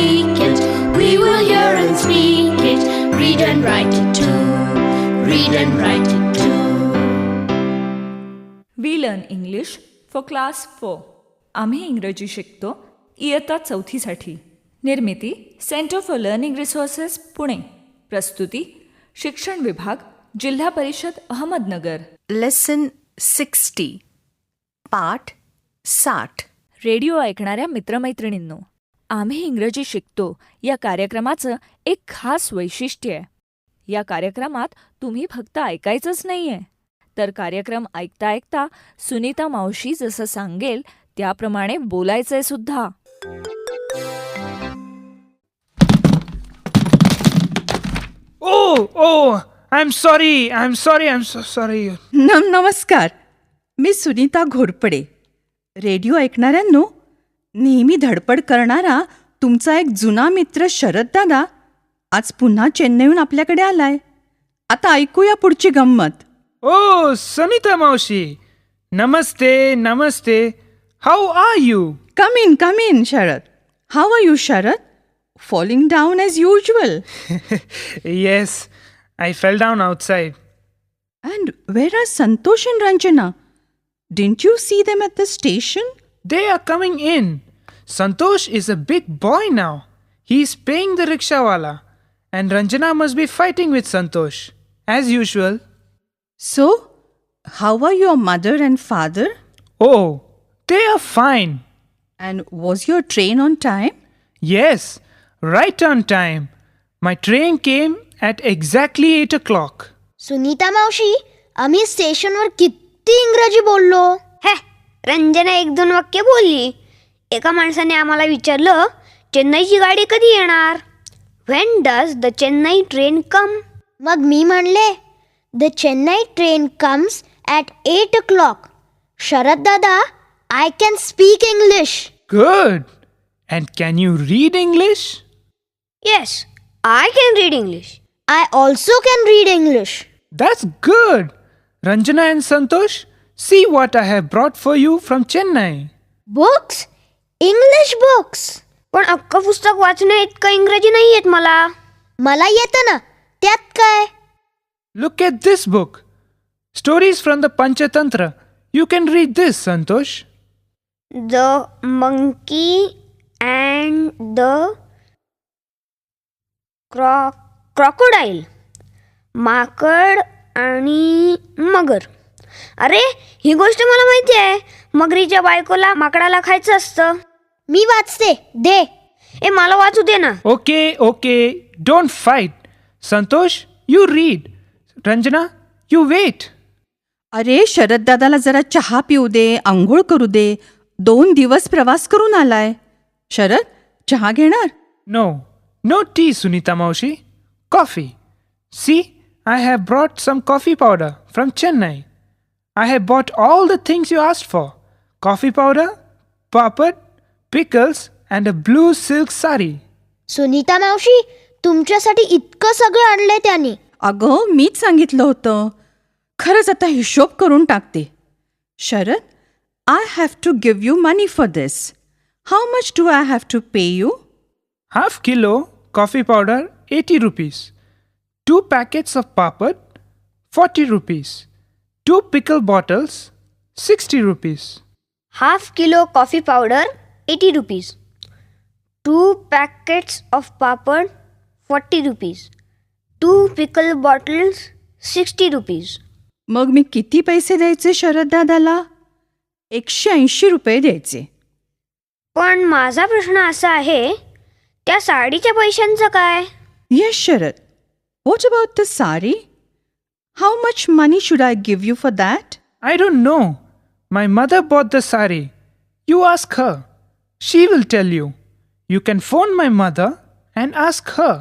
speak it. We will hear and speak it. Read and write it too. Read and write it too. We learn English for class 4. आम्ही इंग्रजी शिकतो इयत्ता 4साठी. निर्मिती centre for learning resources Pune. प्रस्तुती शिक्षण विभाग जिल्हा परिषद अहमदनगर. लेसन 60 पाठ 60. रेडिओ ऐकणाऱ्या मित्रमैत्रिणींनो, आम्ही इंग्रजी शिकतो या कार्यक्रमाचं एक खास वैशिष्ट्य आहे. या कार्यक्रमात तुम्ही फक्त ऐकायचंच नाही आहे, तर कार्यक्रम ऐकता ऐकता सुनीता मावशी जसं सांगेल त्याप्रमाणे बोलायचंय सुद्धा. I'm so sorry. नमस्कार, मी सुनीता घोरपडे. रेडिओ ऐकणाऱ्यांनो, नेहमी धडपड करणारा तुमचा एक जुना मित्र शरद दादा आज पुन्हा चेन्नईहून आपल्याकडे आलाय. आता ऐकूया पुढची गंमत. Sunita Maushi. Namaste. How are you? Come in, Sharad. How are you, Sharad? Falling down as usual. Yes, I fell down outside. And where are Santosh and Ranjana? Didn't you see them at the station? They are coming in. Santosh is a big boy now. He's paying the rickshawala. And Ranjana must be fighting with Santosh, as usual. So, how are your mother and father? Oh, they are fine. And was your train on time? Yes, right on time. My train came at exactly 8 o'clock. Sunita मावशी, आम्ही स्टेशनवर किती इंग्रजी बोललो. रंजना 1-2 वाक्य बोलली. एका माणसाने आम्हाला विचारलं, चेन्नईची गाडी कधी येणार? When does the Chennai train come? मग मी म्हणले, The Chennai train comes at 8 o'clock. Sharad Dada, I can speak English. Good. And can you read English? Yes, I can read English. I also can read English. That's good. Ranjana and Santosh, see what I have brought for you from Chennai. Books? English books. पण अख्खं पुस्तक वाचण्या इतकं इंग्रजी नाही येत मला. मला येतं ना, त्यात काय? Look at this book. Stories from the Panchatantra. You can read this, Santosh. The monkey and the crocodile. माकड आणि मगर. अरे, ही गोष्ट मला माहिती आहे. मगरीच्या बायकोला माकडाला खायचं असतं. मी वाचते, दे. मला वाचू दे ना. Okay. Don't fight. Santosh, you read. Ranjana, you wait. अरे, शरद दादाला जरा चहा पिऊ दे, आंघोळ करू दे. 2 दिवस प्रवास करून आलाय. शरद, चहा घेणार? No tea, Sunita Maushi. Coffee. See, I have brought some coffee powder from Chennai. I have bought all the things you asked for. Coffee powder, papad, pickles and a blue silk sari. Sunita मावशी, तुमच्यासाठी इतकं सगळं आणलंय त्याने. अगं, मीच सांगितलं होतं. खरंच आता हिशोब करून टाकते. Sharad, I have to give you money for this. How much do I have to pay you? Half kilo coffee powder, 80 rupees. 2 packets of papad, 40 rupees. 2 pickle bottles, 60 rupees. Half kilo coffee powder 80 rupees. 2 packets of papad 40 rupees. 2 pickle bottles 60 rupees. मग मी किती पैसे द्यायचे शरद दादाला? 180 रुपये द्यायचे. पण माझा प्रश्न असा आहे, त्या साडीच्या पैशांचं काय? Yes Sharad, what about the sari? How much money should I give you for that? I don't know. My mother bought the sari. You ask her. She will tell you. You can phone my mother and ask her.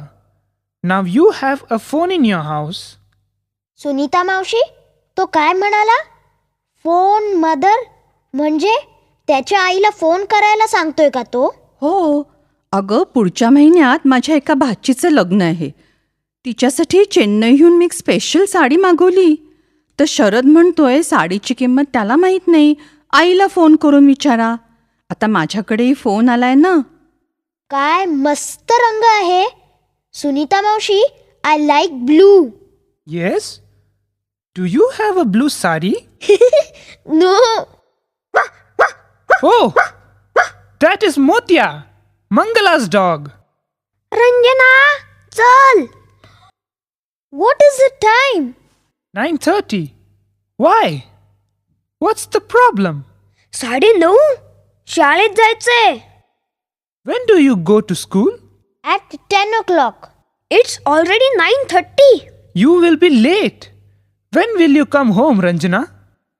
Now you have a phone in your house. Sunita मावशी, तो काय म्हणाला? Phone mother? म्हणजे त्याच्या आईला phone करायला सांगतोय का तो? हो, अगं पुढच्या महिन्यात माझ्या एका भाचीचं लग्न आहे. तिच्यासाठी चेन्नईहून मी एक स्पेशल साडी मागवली. तर शरद म्हणतोय साडीची किंमत त्याला माहीत नाही, आईला फोन करून विचारा. आता माझ्याकडेही फोन आलाय ना. काय मस्त रंग आहे. सुनीता मावशी, I like blue. Yes? Do you have a blue sari? No. Oh! That is Motia, Mangala's dog. Ranjana, चल. What is the time? 9:30. Why? What's the problem? 9:30. शाळेत जायचंय. When do you go to school? At 10 o'clock. It's already 9:30. You will be late. When will you come home, Ranjana?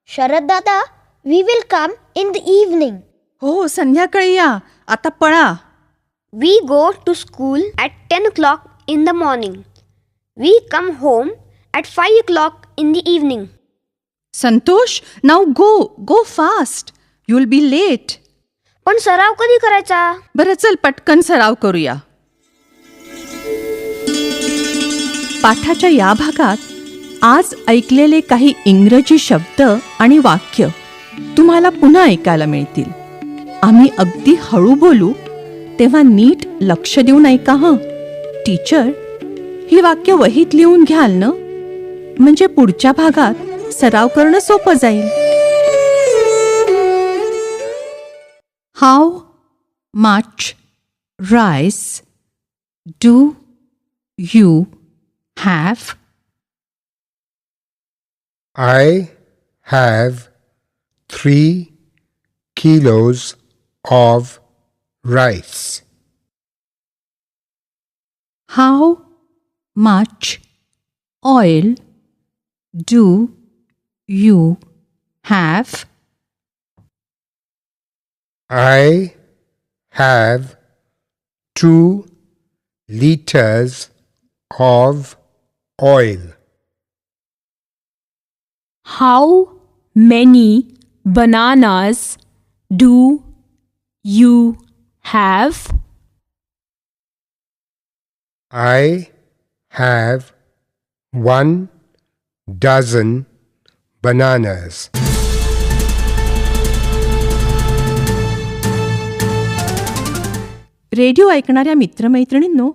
Sharad दादा, we will come in the evening. हो, संध्याकाळी या. आता पळा. We go to school at 10 o'clock in the morning. We come home at 5 o'clock in the evening. Santosh, now go fast. You will be late. पण सराव कधी करायचा? बरं, चल पटकन सराव करूया. पाठाच्या या भागात आज ऐकलेले काही इंग्रजी शब्द आणि वाक्य तुम्हाला पुन्हा ऐकायला मिळतील. आम्ही अगदी हळू बोलू, तेव्हा नीट लक्ष देऊन ऐका हं. टीचर, ही वाक्य वहीत लिहून घ्याल ना, म्हणजे पुढच्या भागात सराव करणं सोपं जाईल. How much rice do you have? I have 3 kilos of rice. How much oil do you have? I have 2 liters of oil. How many bananas do you have? I have 1 dozen bananas. Radio ऐकणाऱ्या मित्रमैत्रिणींनो,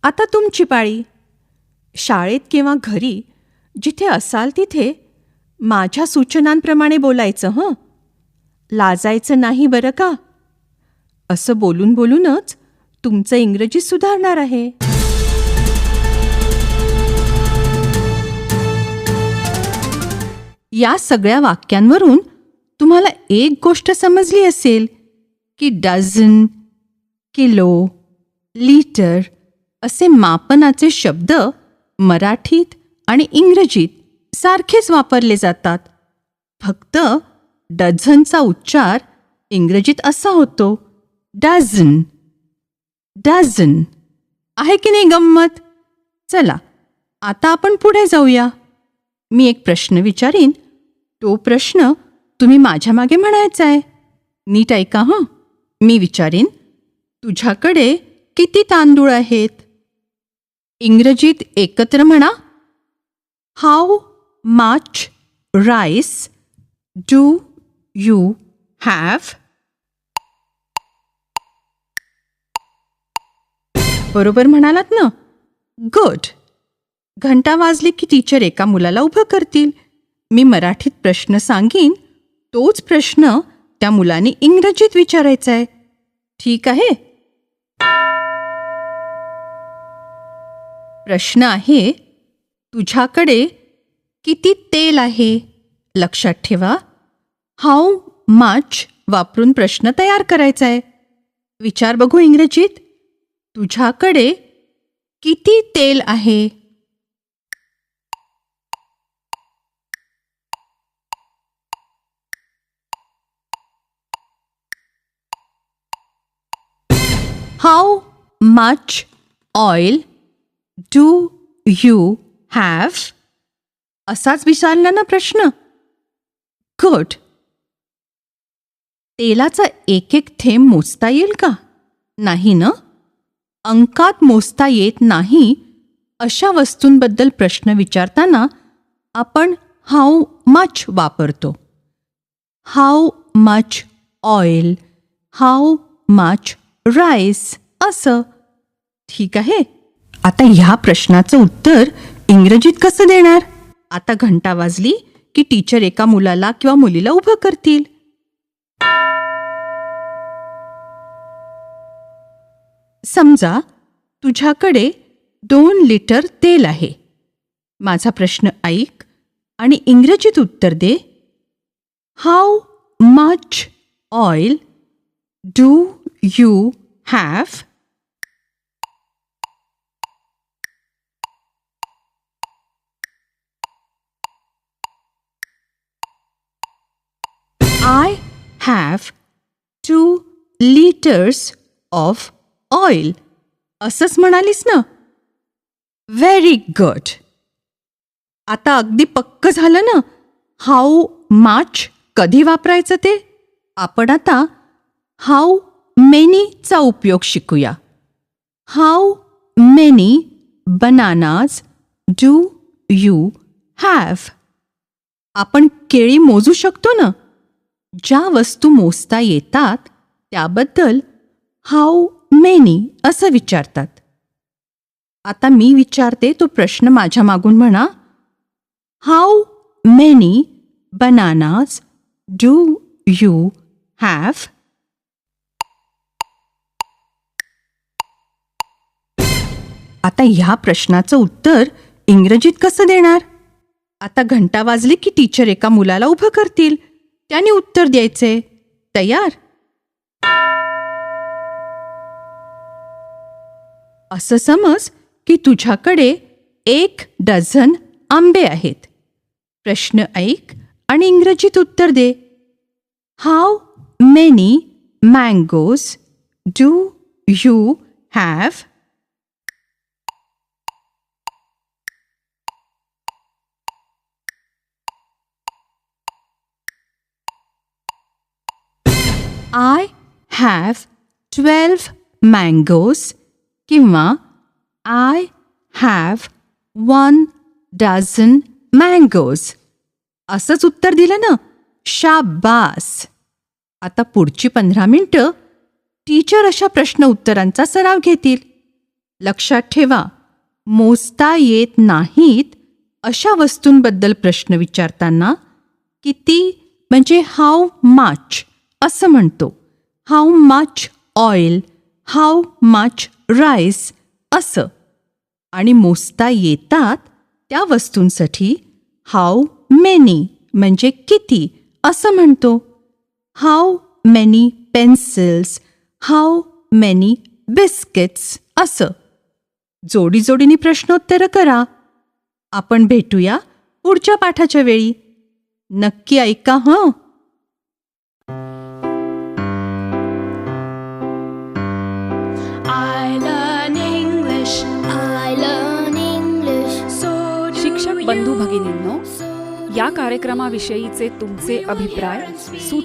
आता तुमची पाळी. शाळेत किंवा घरी जिथे असाल तिथे माझ्या सूचनांप्रमाणे बोलायचं हं. लाजायचं नाही बरं का. असं बोलून बोलूनच तुमचं इंग्रजी सुधारणार आहे. या सगळ्या वाक्यांवरून तुम्हाला एक गोष्ट समजली असेल की डझन, किलो, लिटर असे मापनाचे शब्द मराठीत आणि इंग्रजीत सारखेच वापरले जातात. फक्त डझनचा उच्चार इंग्रजीत असा होतो, डझन. डझन. आहे की नाही गंमत? चला, आता आपण पुढे जाऊया. मी एक प्रश्न विचारीन, तो प्रश्न तुम्ही माझ्या मागे म्हणायचा आहे. नीट ऐका हं. मी विचारीन, तुझ्याकडे किती तांदूळ आहेत? इंग्रजीत एकत्र म्हणा, how much rice do you have? बरोबर म्हणालात ना? गुड. घंटा वाजली की टीचर एका मुलाला उभं करतील. मी मराठीत प्रश्न सांगीन, तोच प्रश्न त्या मुलाने इंग्रजीत विचारायचा आहे. ठीक आहे? प्रश्न आहे, तुझ्याकडे किती तेल आहे? लक्षात ठेवा, हाऊ मच वापरून प्रश्न तयार करायचा आहे. विचार बघू इंग्रजीत, तुझ्याकडे किती तेल आहे? How much oil do you have? असाच विचारला ना प्रश्न? गुड. तेलाचा एक एक थेंब मोजता येईल का? नाही ना? अंकात मोजता येत नाही अशा वस्तूंबद्दल प्रश्न विचारताना आपण हाऊ मच वापरतो. How much oil, how much rice असं. ठीक आहे, आता ह्या प्रश्नाचं उत्तर इंग्रजीत कसं देणार? आता घंटा वाजली की टीचर एका मुलाला किंवा मुलीला उभं करतील. समजा तुझ्याकडे 2 लिटर तेल आहे. माझा प्रश्न ऐक आणि इंग्रजीत उत्तर दे. How much oil do you have? I have 2 liters of oil. असंच म्हणालीस ना? Very good. आता अगदी पक्क झालं ना हाऊ मच कधी वापरायचं ते? आपण आता हाऊ मेनीचा उपयोग शिकूया. How many bananas do you have? आपण केळी मोजू शकतो ना? ज्या वस्तू मोजता येतात त्याबद्दल हाऊ मेनी असं विचारतात. आता मी विचारते तो प्रश्न माझ्या मागून म्हणा. How many bananas do you have? आता ह्या प्रश्नाचं उत्तर इंग्रजीत कसं देणार? आता घंटा वाजली की टीचर एका मुलाला उभं करतील. त्याने उत्तर द्यायचे. तयार? असं समज की तुझ्याकडे 1 डझन आंबे आहेत. प्रश्न ऐक आणि इंग्रजीत उत्तर दे. How many mangoes do you have? I have 12 mangoes किंवा I have 1 dozen mangoes. असंच उत्तर दिलं ना? शाबास. आता पुढची 15 मिनिटं टीचर अशा प्रश्न उत्तरांचा सराव घेतील. लक्षात ठेवा, मोजता येत नाहीत अशा वस्तूंबद्दल प्रश्न विचारताना किती म्हणजे हाऊ मच असं म्हणतो. How much oil, how much rice असं. आणि मोजता येतात त्या वस्तूंसाठी हाऊ मेनी म्हणजे किती असं म्हणतो. How many pencils, how many biscuits असं. जोडीजोडीने प्रश्नोत्तरं करा. आपण भेटूया पुढच्या पाठाच्या वेळी. नक्की ऐका हं. I learn English. I learn English. So do शिक्षक you. बंधू भगिनींनो, या कार्यक्रमाविषयीचे तुमचे अभिप्राय, सूचना